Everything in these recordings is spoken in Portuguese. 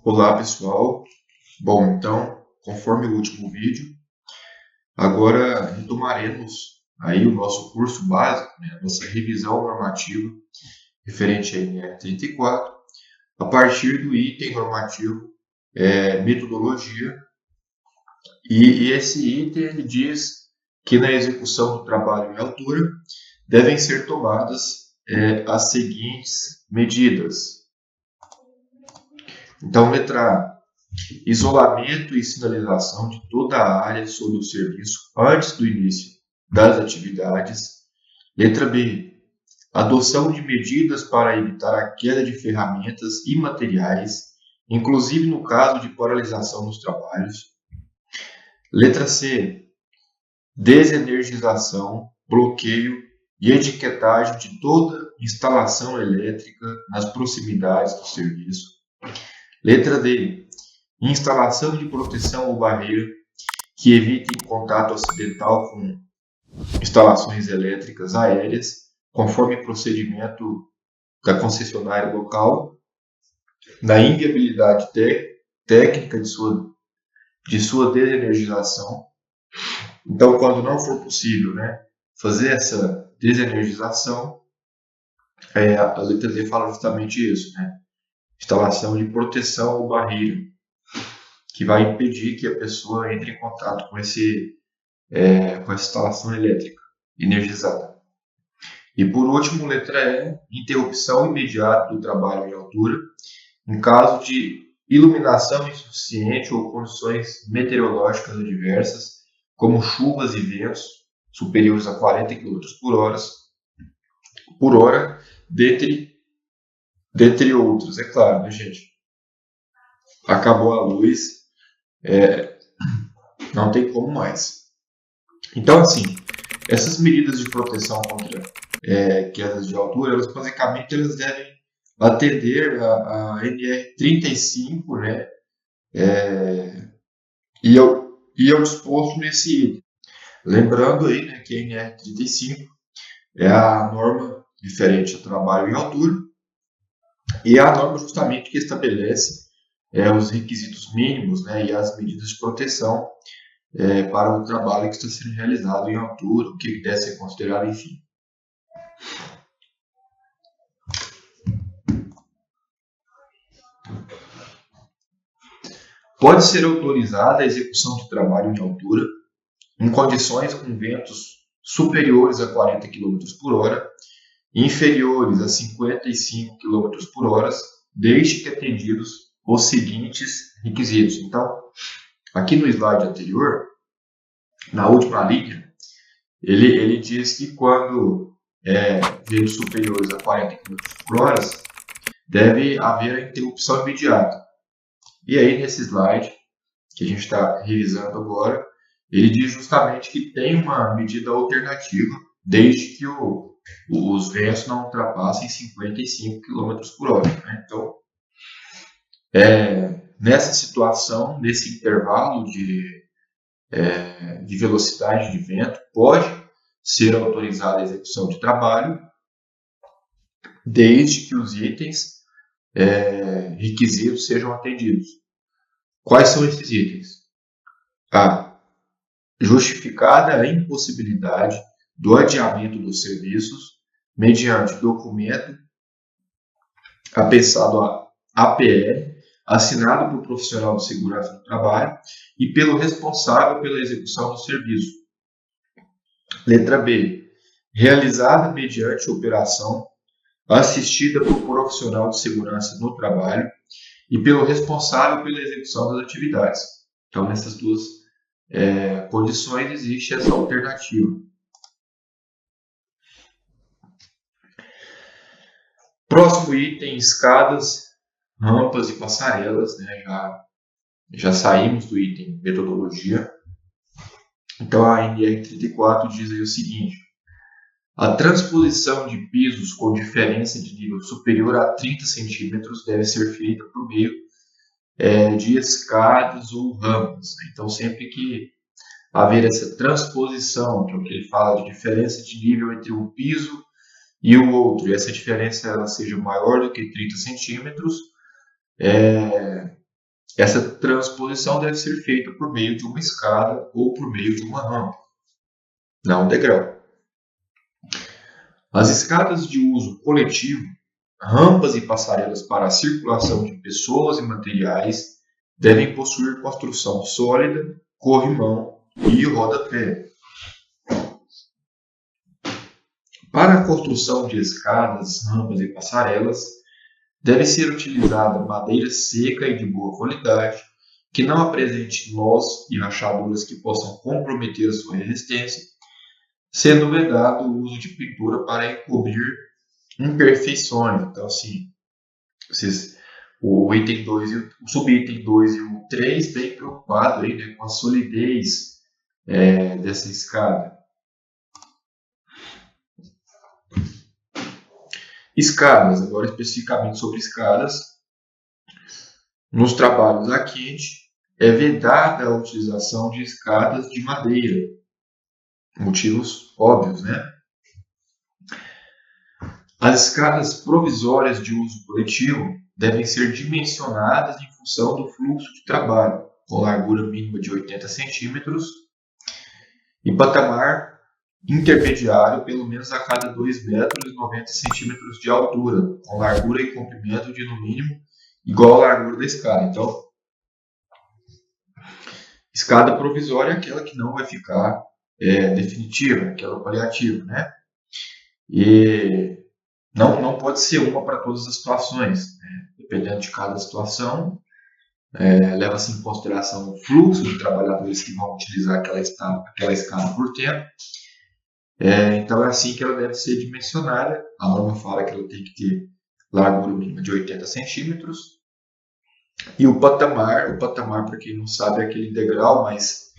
Olá pessoal, bom, então, conforme o último vídeo, agora retomaremos aí o nosso curso básico, né, a nossa revisão normativa referente à NR34, a partir do item normativo metodologia, e esse item ele diz que na execução do trabalho em altura devem ser tomadas as seguintes medidas. Então, letra A, isolamento e sinalização de toda a área sob o serviço antes do início das atividades. Letra B, adoção de medidas para evitar a queda de ferramentas e materiais, inclusive no caso de paralisação dos trabalhos. Letra C, desenergização, bloqueio e etiquetagem de toda instalação elétrica nas proximidades do serviço. Letra D, instalação de proteção ou barreira que evite contato acidental com instalações elétricas aéreas, conforme procedimento da concessionária local, na inviabilidade técnica de sua desenergização. Então, quando não for possível, fazer essa desenergização, a letra D fala justamente isso, instalação de proteção ou barreira, que vai impedir que a pessoa entre em contato com essa instalação elétrica energizada. E por último, letra E, interrupção imediata do trabalho em altura, em caso de iluminação insuficiente ou condições meteorológicas adversas, como chuvas e ventos superiores a 40 km por hora, dentre outros, é claro, gente? Acabou a luz, não tem como mais. Então, assim, essas medidas de proteção contra quedas de altura, elas basicamente devem atender a NR35, e ao disposto nesse item. Lembrando aí, que a NR35 é a norma referente ao trabalho em altura e é a norma justamente que estabelece os requisitos mínimos, e as medidas de proteção para o trabalho que está sendo realizado em altura, o que deve ser considerado, enfim. Pode ser autorizada a execução de trabalho em altura em condições com ventos superiores a 40 km por hora e inferiores a 55 km por hora, desde que atendidos os seguintes requisitos. Então, aqui no slide anterior, na última linha, ele diz que quando ventos superiores a 40 km por hora, deve haver a interrupção imediata. E aí, nesse slide, que a gente está revisando agora, ele diz justamente que tem uma medida alternativa, desde que os ventos não ultrapassem 55 km por hora. Então, nessa situação, nesse intervalo de velocidade de vento, pode ser autorizada a execução de trabalho, desde que os itens requisitos sejam atendidos. Quais são esses itens? A. Justificada a impossibilidade do adiamento dos serviços mediante documento apensado a APR, assinado por profissional de segurança do trabalho e pelo responsável pela execução do serviço. Letra B. Realizada mediante operação assistida por profissional de segurança no trabalho e pelo responsável pela execução das atividades. Então, nessas duas condições, existe essa alternativa. Próximo item, escadas, rampas e passarelas. Já saímos do item metodologia. Então, a NR34 diz aí o seguinte: a transposição de pisos com diferença de nível superior a 30 centímetros deve ser feita por meio de escadas ou rampas. Então, sempre que haver essa transposição, que é o que ele fala de diferença de nível entre um piso e o outro, e essa diferença ela seja maior do que 30 centímetros, Essa transposição deve ser feita por meio de uma escada ou por meio de uma rampa, não um degrau. As escadas de uso coletivo, rampas e passarelas para a circulação de pessoas e materiais devem possuir construção sólida, corrimão e rodapé. Para a construção de escadas, rampas e passarelas, deve ser utilizada madeira seca e de boa qualidade, que não apresente nós e rachaduras que possam comprometer a sua resistência, sendo vedado o uso de pintura para encobrir imperfeições. Então, assim, o item 2 o subitem 2 e o 3 bem preocupado aí, né, com a solidez dessa escada. Escadas, agora especificamente sobre escadas. Nos trabalhos a quente, é vedada a utilização de escadas de madeira. Motivos óbvios, né? As escadas provisórias de uso coletivo devem ser dimensionadas em função do fluxo de trabalho, com largura mínima de 80 centímetros e patamar intermediário pelo menos a cada 2 metros e 90 centímetros de altura, com largura e comprimento de no mínimo igual à largura da escada. Então, escada provisória é aquela que não vai ficar definitiva, aquela paliativa, né? E não pode ser uma para todas as situações, né? Dependendo de cada situação, leva-se em consideração o fluxo de trabalhadores que vão utilizar aquela escada por tempo. Então é assim que ela deve ser dimensionada. A norma fala que ela tem que ter largura mínima de 80 centímetros. E o patamar, para quem não sabe, é aquele degrau mais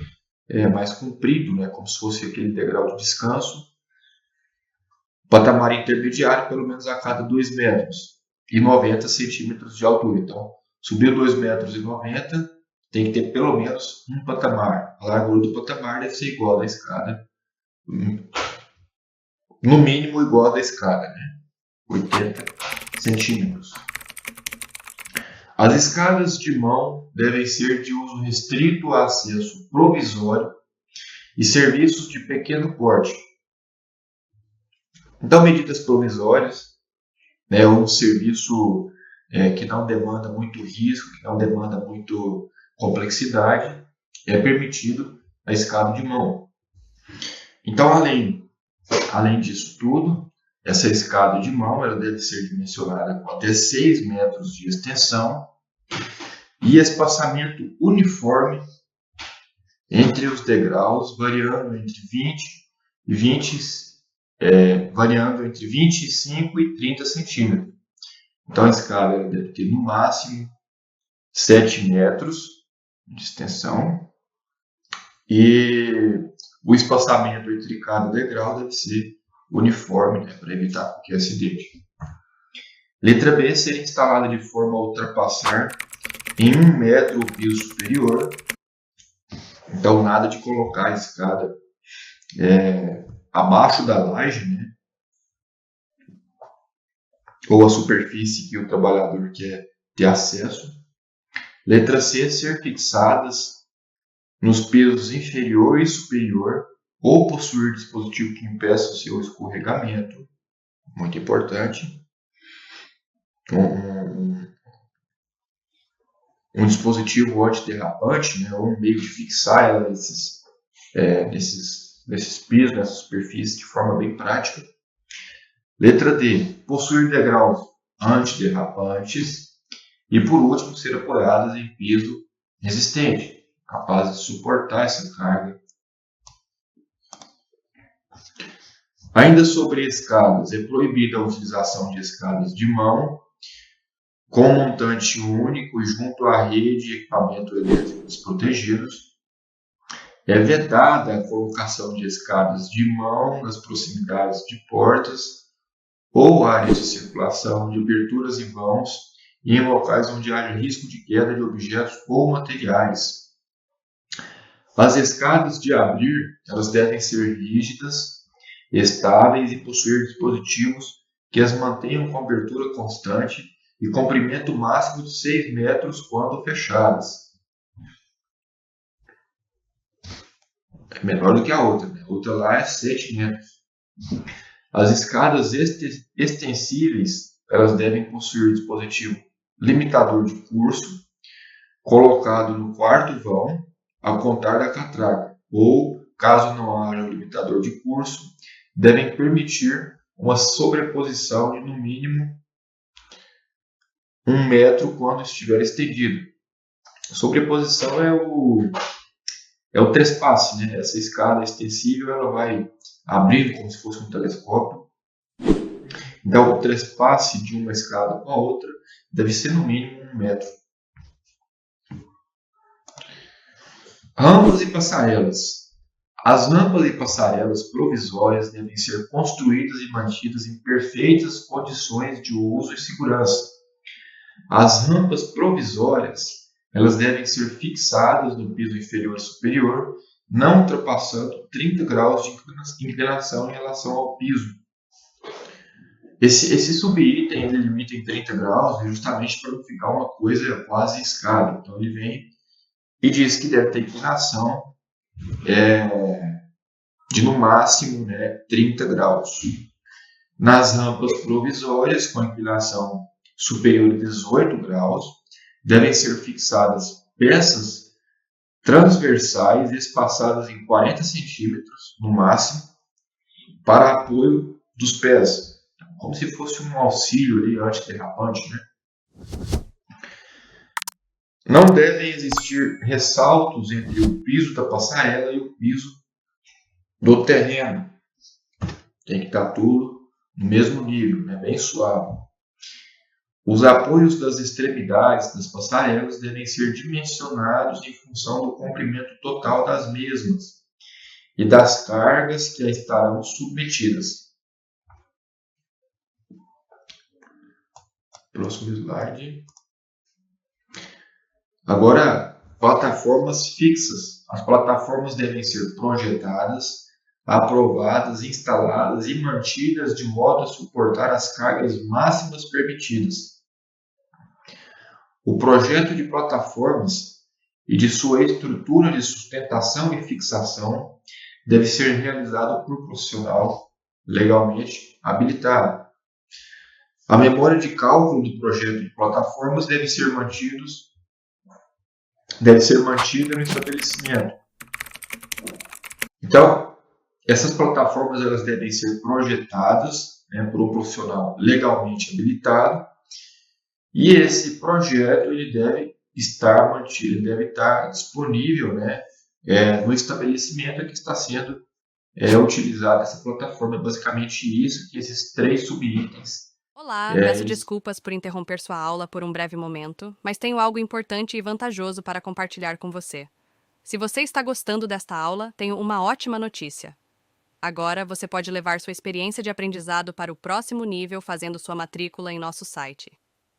comprido, né? Como se fosse aquele degrau de descanso. Patamar intermediário, pelo menos a cada 2 metros e 90 centímetros de altura. Então, subiu 2 metros e 90, tem que ter pelo menos um patamar. A largura do patamar deve ser igual à da escada, no mínimo igual à da escada, né? 80 centímetros. As escadas de mão devem ser de uso restrito a acesso provisório e serviços de pequeno porte. Então, medidas provisórias, né, um serviço que não demanda muito risco, que não demanda muito complexidade, é permitido a escada de mão. Então, além disso tudo, essa escada de mão ela deve ser dimensionada com até 6 metros de extensão e espaçamento uniforme entre os degraus, variando entre 25 e 30 centímetros. Então, a escada ela deve ter no máximo 7 metros de extensão e o espaçamento entre cada degrau deve ser uniforme, né, para evitar qualquer acidente. Letra B, ser instalada de forma a ultrapassar em 1 metro o piso superior. Então, nada de colocar a escada abaixo da laje, né? Ou a superfície que o trabalhador quer ter acesso. Letra C, ser fixadas nos pisos inferior e superior ou possuir dispositivo que impeça o seu escorregamento. Muito importante. Um dispositivo antiderrapante, né, ou um meio de fixar ela nesses pisos, nessas superfícies, de forma bem prática. Letra D, possuir degraus antiderrapantes. E, por último, ser apoiadas em piso resistente, capaz de suportar essa carga. Ainda sobre escadas, é proibida a utilização de escadas de mão com montante único e junto à rede de equipamento elétrico desprotegidos. É vedada a colocação de escadas de mão nas proximidades de portas ou áreas de circulação, de aberturas e vãos e em locais onde haja risco de queda de objetos ou materiais. As escadas de abrir, elas devem ser rígidas, estáveis e possuir dispositivos que as mantenham com abertura constante e comprimento máximo de 6 metros quando fechadas. É menor do que a outra, né? A outra lá é 7 metros. As escadas extensíveis, elas devem possuir dispositivo limitador de curso colocado no quarto vão ao contar da catraca, ou, caso não haja o limitador de curso, devem permitir uma sobreposição de no mínimo 1 metro quando estiver estendido. A sobreposição é o trespasse, né? Essa escada extensível ela vai abrindo como se fosse um telescópio. Então, o trespasse de uma escada com a outra deve ser no mínimo 1 metro. Rampas e passarelas. As rampas e passarelas provisórias devem ser construídas e mantidas em perfeitas condições de uso e segurança. As rampas provisórias elas devem ser fixadas no piso inferior e superior, não ultrapassando 30 graus de inclinação em relação ao piso. Esse subitem ele limita em 30 graus justamente para não ficar uma coisa quase escada. Então ele vem e diz que deve ter inclinação de no máximo 30 graus. Nas rampas provisórias com inclinação superior a 18 graus, devem ser fixadas peças transversais espaçadas em 40 centímetros no máximo para apoio dos pés, como se fosse um auxílio ali antiderrapante, né? Não devem existir ressaltos entre o piso da passarela e o piso do terreno. Tem que estar tudo no mesmo nível, né? Bem suave. Os apoios das extremidades das passarelas devem ser dimensionados em função do comprimento total das mesmas e das cargas que a estarão submetidas. Próximo slide. Agora, plataformas fixas. As plataformas devem ser projetadas, aprovadas, instaladas e mantidas de modo a suportar as cargas máximas permitidas. O projeto de plataformas e de sua estrutura de sustentação e fixação deve ser realizado por profissional legalmente habilitado. A memória de cálculo do projeto de plataformas deve ser mantida no estabelecimento. Então, essas plataformas elas devem ser projetadas por um profissional legalmente habilitado. E esse projeto ele deve estar mantido, ele deve estar disponível no estabelecimento que está sendo utilizada essa plataforma. É basicamente isso que esses 3 subitens. Olá, peço desculpas por interromper sua aula por um breve momento, mas tenho algo importante e vantajoso para compartilhar com você. Se você está gostando desta aula, tenho uma ótima notícia. Agora você pode levar sua experiência de aprendizado para o próximo nível fazendo sua matrícula em nosso site.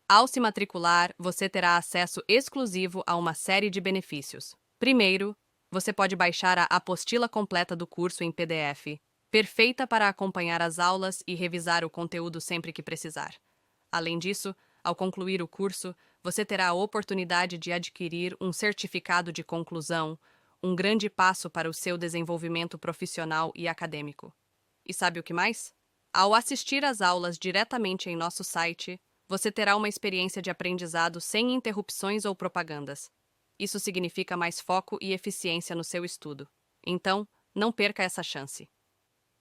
Ao se matricular, você terá acesso exclusivo a uma série de benefícios. Primeiro, você pode baixar a apostila completa do curso em PDF, perfeita para acompanhar as aulas e revisar o conteúdo sempre que precisar. Além disso, ao concluir o curso, você terá a oportunidade de adquirir um certificado de conclusão, um grande passo para o seu desenvolvimento profissional e acadêmico. E sabe o que mais? Ao assistir às aulas diretamente em nosso site, você terá uma experiência de aprendizado sem interrupções ou propagandas. Isso significa mais foco e eficiência no seu estudo. Então, não perca essa chance.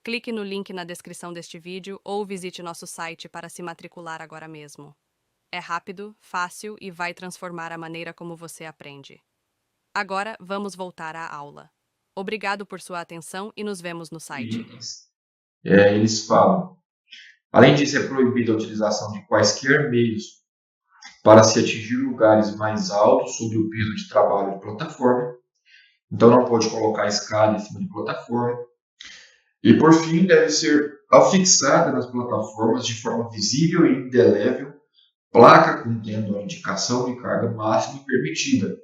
Clique no link na descrição deste vídeo ou visite nosso site para se matricular agora mesmo. É rápido, fácil e vai transformar a maneira como você aprende. Agora, vamos voltar à aula. Obrigado por sua atenção e nos vemos no site. Eles falam. Além disso, é proibida a utilização de quaisquer meios para se atingir lugares mais altos sobre o piso de trabalho de plataforma. Então, não pode colocar escada em cima de plataforma. E, por fim, deve ser afixada nas plataformas de forma visível e indelével placa contendo a indicação de carga máxima permitida.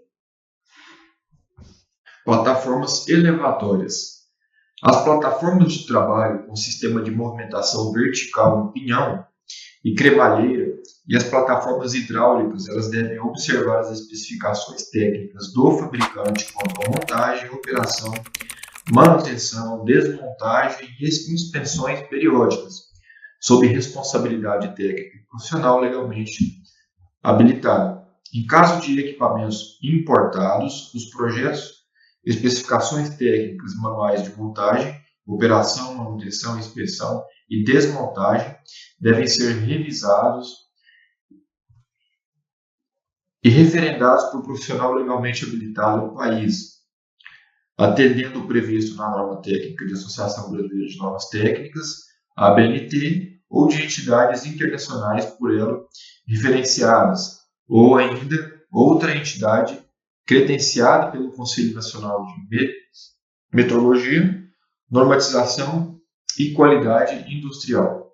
Plataformas elevatórias. As plataformas de trabalho com sistema de movimentação vertical em pinhão e cremalheira e as plataformas hidráulicas, elas devem observar as especificações técnicas do fabricante quanto à montagem, operação, manutenção, desmontagem e inspeções periódicas, sob responsabilidade técnica e profissional legalmente habilitado. Em caso de equipamentos importados, os projetos, especificações técnicas, manuais de montagem, operação, manutenção, inspeção e desmontagem devem ser revisados e referendados por profissional legalmente habilitado no país, atendendo o previsto na norma técnica de Associação Brasileira de Normas Técnicas, a ABNT, ou de entidades internacionais por ela referenciadas, ou ainda outra entidade credenciada pelo Conselho Nacional de Metrologia, Normatização e Qualidade Industrial.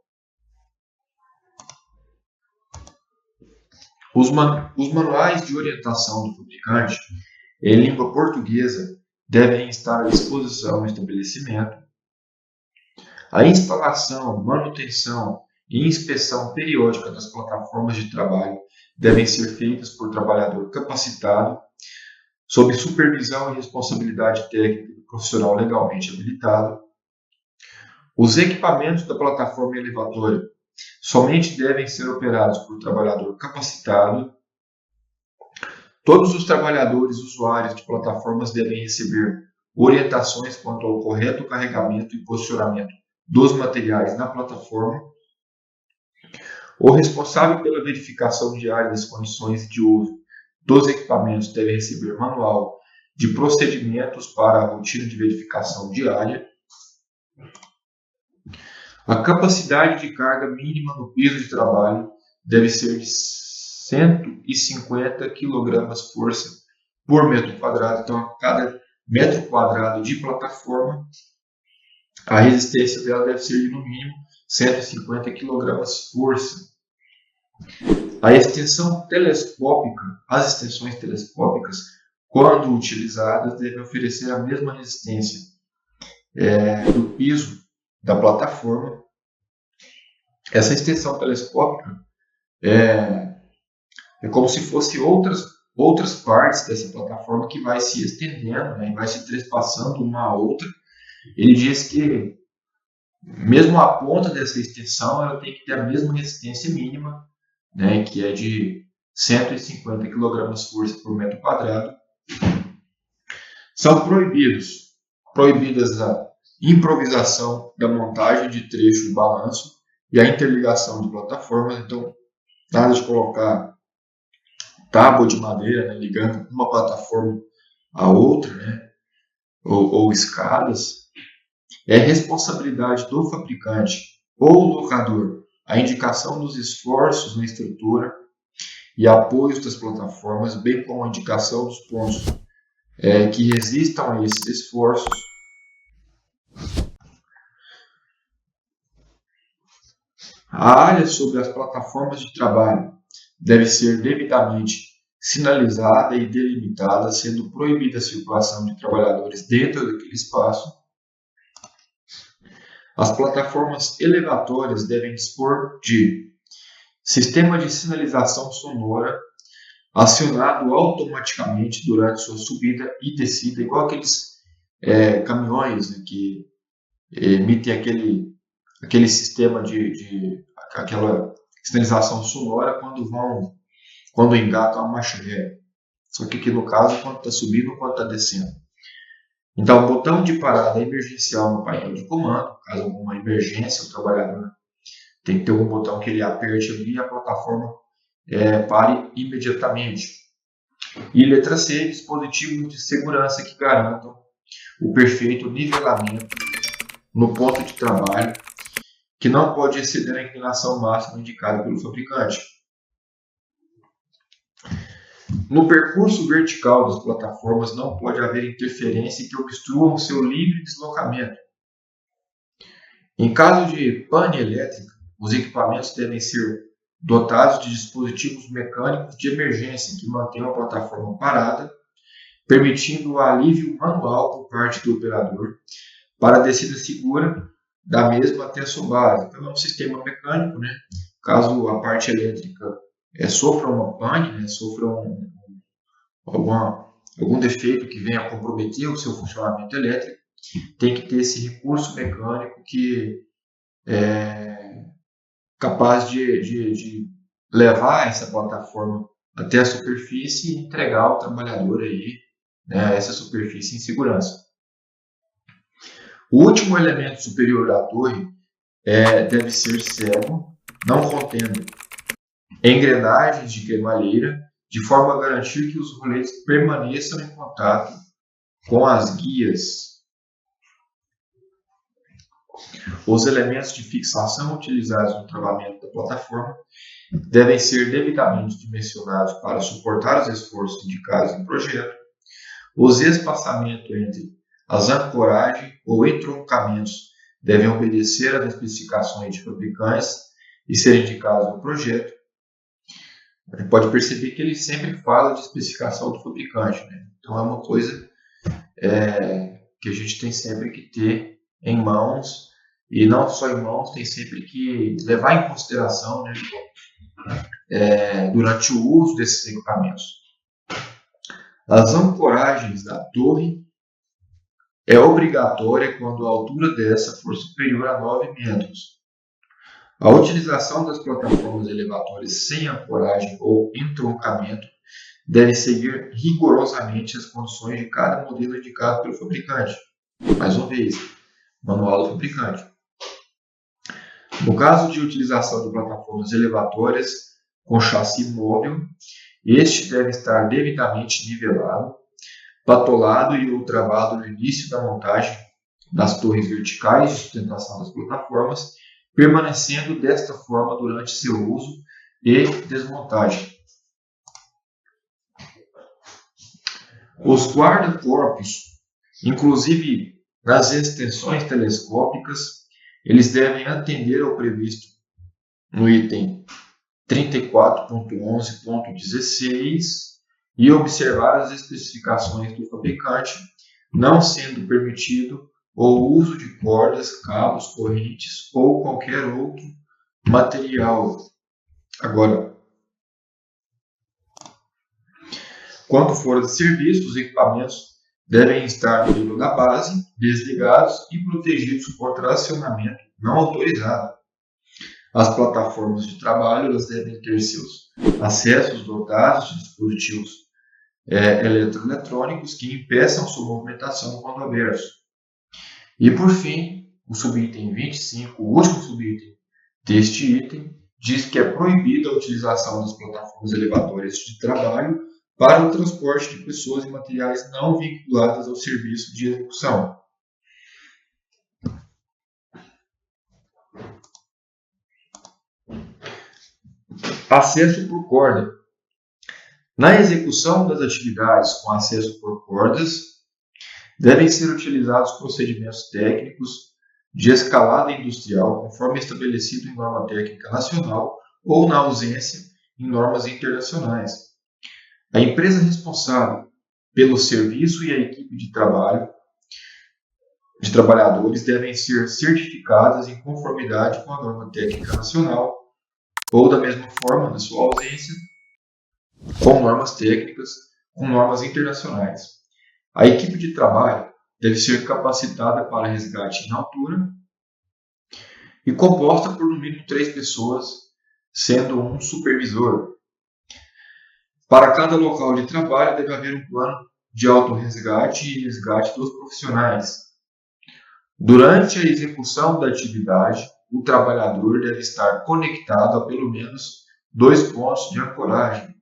Os manuais de orientação do fabricante em língua portuguesa devem estar à disposição no estabelecimento. A instalação, manutenção e inspeção periódica das plataformas de trabalho devem ser feitas por trabalhador capacitado, sob supervisão e responsabilidade técnica do profissional legalmente habilitado. Os equipamentos da plataforma elevatória somente devem ser operados por trabalhador capacitado. Todos os trabalhadores usuários de plataformas devem receber orientações quanto ao correto carregamento e posicionamento dos materiais na plataforma. O responsável pela verificação diária das condições de uso dos equipamentos deve receber manual de procedimentos para a rotina de verificação diária. A capacidade de carga mínima no piso de trabalho deve ser de 150 kg-força por metro quadrado. Então, a cada metro quadrado de plataforma, a resistência dela deve ser de, no mínimo, 150 kg-força. As extensões telescópicas, quando utilizadas, devem oferecer a mesma resistência do piso da plataforma. Essa extensão telescópica é como se fosse outras partes dessa plataforma que vai se estendendo, né, e vai se trespassando uma a outra. Ele diz que mesmo a ponta dessa extensão ela tem que ter a mesma resistência mínima, né, que é de 150 kg-força por metro quadrado. São proibidas a improvisação da montagem de trecho e balanço e a interligação de plataformas. Então, nada de colocar tábua de madeira, né, ligando uma plataforma a outra, né, ou escadas. É responsabilidade do fabricante ou locador a indicação dos esforços na estrutura e apoios das plataformas, bem como a indicação dos pontos que resistam a esses esforços. A área sobre as plataformas de trabalho deve ser devidamente sinalizada e delimitada, sendo proibida a circulação de trabalhadores dentro daquele espaço. As plataformas elevatórias devem dispor de sistema de sinalização sonora acionado automaticamente durante sua subida e descida, igual aqueles caminhões, né, que emitem aquele sistema aquela sinalização sonora quando engatam a marcha ré. Só que aqui no caso, quando está subindo, quando está descendo. Então, o botão de parada emergencial no painel de comando, caso alguma emergência, o trabalhador tem que ter um botão que ele aperte ali e a plataforma pare imediatamente. E letra C, dispositivos de segurança que garantam o perfeito nivelamento no ponto de trabalho, que não pode exceder a inclinação máxima indicada pelo fabricante. No percurso vertical das plataformas não pode haver interferência que obstrua o seu livre deslocamento. Em caso de pane elétrica, os equipamentos devem ser dotados de dispositivos mecânicos de emergência que mantenham a plataforma parada, permitindo o alívio manual por parte do operador para a descida segura da mesma até a sua base. Então é um sistema mecânico, né? caso a parte elétrica sofra uma pane, né, sofra algum defeito que venha a comprometer o seu funcionamento elétrico, tem que ter esse recurso mecânico que é capaz de levar essa plataforma até a superfície e entregar ao trabalhador aí, né, essa superfície em segurança. O último elemento superior da torre deve ser cego, não contendo engrenagens de cremalheira, de forma a garantir que os roletes permaneçam em contato com as guias. Os elementos de fixação utilizados no travamento da plataforma devem ser devidamente dimensionados para suportar os esforços indicados no projeto. Os espaçamentos entre as ancoragens ou entroncamentos devem obedecer às especificações de fabricantes e ser indicados no projeto. A gente pode perceber que ele sempre fala de especificação do fabricante, né? Então é uma coisa que a gente tem sempre que ter em mãos, e não só em mãos, tem sempre que levar em consideração, né, durante o uso desses equipamentos. As ancoragens da torre é obrigatória quando a altura dessa for superior a 9 metros. A utilização das plataformas elevatórias sem ancoragem ou entroncamento deve seguir rigorosamente as condições de cada modelo indicado pelo fabricante. Mais uma vez, manual do fabricante. No caso de utilização de plataformas elevatórias com chassi móvel, este deve estar devidamente nivelado, patolado e ou travado no início da montagem das torres verticais de sustentação das plataformas, permanecendo desta forma durante seu uso e desmontagem. Os guarda-corpos, inclusive nas extensões telescópicas, eles devem atender ao previsto no item 34.11.16 e observar as especificações do fabricante, não sendo permitido o uso de cordas, cabos, correntes ou qualquer outro material. Agora, quando for de serviço, os equipamentos devem estar no nível da base, desligados e protegidos contra acionamento não autorizado. As plataformas de trabalho elas devem ter seus acessos dotados de dispositivos eletroeletrônicos que impeçam sua movimentação quando abertos. E por fim, o subitem 25, o último subitem deste item, diz que é proibida a utilização das plataformas elevatórias de trabalho para o transporte de pessoas e materiais não vinculadas ao serviço de execução. Acesso por corda. Na execução das atividades com acesso por cordas, devem ser utilizados procedimentos técnicos de escalada industrial, conforme estabelecido em norma técnica nacional ou, na ausência, em normas internacionais. A empresa responsável pelo serviço e a equipe de trabalhadores devem ser certificadas em conformidade com a norma técnica nacional ou, da mesma forma, na sua ausência, com normas técnicas, com normas internacionais. A equipe de trabalho deve ser capacitada para resgate em altura e composta por no mínimo 3 pessoas, sendo um supervisor. Para cada local de trabalho deve haver um plano de autorresgate e resgate dos profissionais. Durante a execução da atividade, o trabalhador deve estar conectado a pelo menos 2 pontos de ancoragem.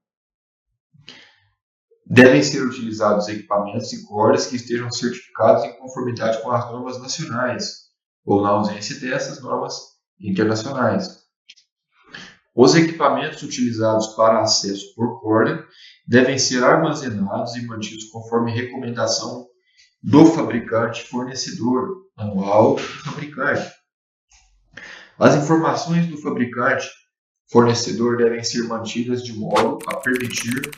Devem ser utilizados equipamentos e cordas que estejam certificados em conformidade com as normas nacionais, ou, na ausência dessas, normas internacionais. Os equipamentos utilizados para acesso por corda devem ser armazenados e mantidos conforme recomendação do fabricante fornecedor, manual do fabricante. As informações do fabricante fornecedor devem ser mantidas de modo a permitir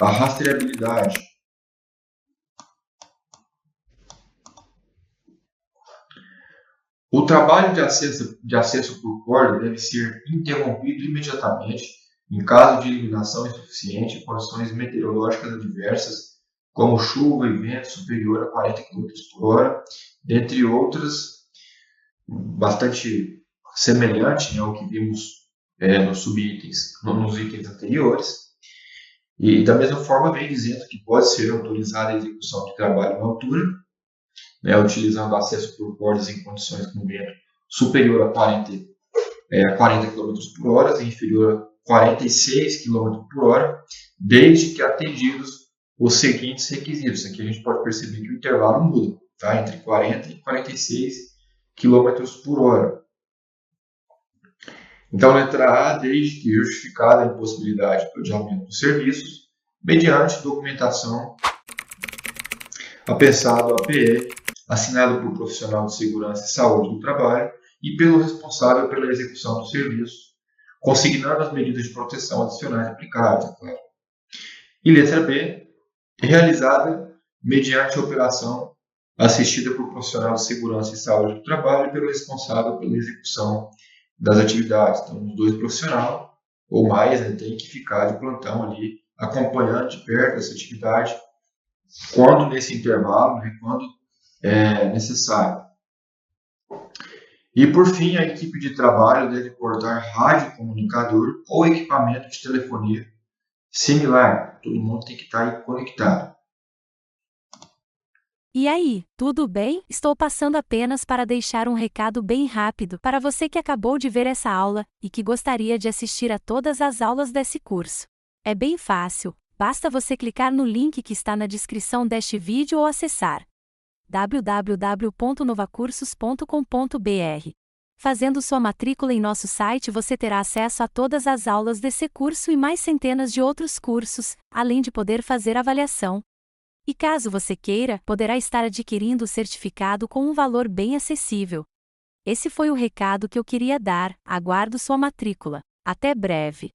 a rastreabilidade. O trabalho de acesso por corda deve ser interrompido imediatamente em caso de iluminação insuficiente em condições meteorológicas adversas, como chuva e vento superior a 40 quilômetros por hora, dentre outras, bastante semelhante, né, ao que vimos nos itens anteriores. E da mesma forma vem dizendo que pode ser autorizada a execução de trabalho na altura, né, utilizando acesso por cordas em condições com vento superior a 40 km por hora e inferior a 46 km por hora, desde que atendidos os seguintes requisitos. Aqui a gente pode perceber que o intervalo muda, tá? Entre 40 e 46 km por hora. Então, letra A, desde que justificada a impossibilidade de aumento dos serviços, mediante documentação apensado APE, assinado por profissional de segurança e saúde do trabalho e pelo responsável pela execução do serviço, consignando as medidas de proteção adicionais aplicadas, é claro. E letra B, realizada mediante operação assistida por profissional de segurança e saúde do trabalho e pelo responsável pela execução das atividades. Então, os dois profissionais ou mais, né, tem que ficar de plantão ali, acompanhando de perto essa atividade, quando nesse intervalo, né, quando é necessário. E, por fim, a equipe de trabalho deve portar radiocomunicador ou equipamento de telefonia similar. Todo mundo tem que estar aí conectado. E aí, tudo bem? Estou passando apenas para deixar um recado bem rápido para você que acabou de ver essa aula e que gostaria de assistir a todas as aulas desse curso. É bem fácil, basta você clicar no link que está na descrição deste vídeo ou acessar www.novacursos.com.br. Fazendo sua matrícula em nosso site, você terá acesso a todas as aulas desse curso e mais centenas de outros cursos, além de poder fazer avaliação. E caso você queira, poderá estar adquirindo o certificado com um valor bem acessível. Esse foi o recado que eu queria dar, aguardo sua matrícula. Até breve!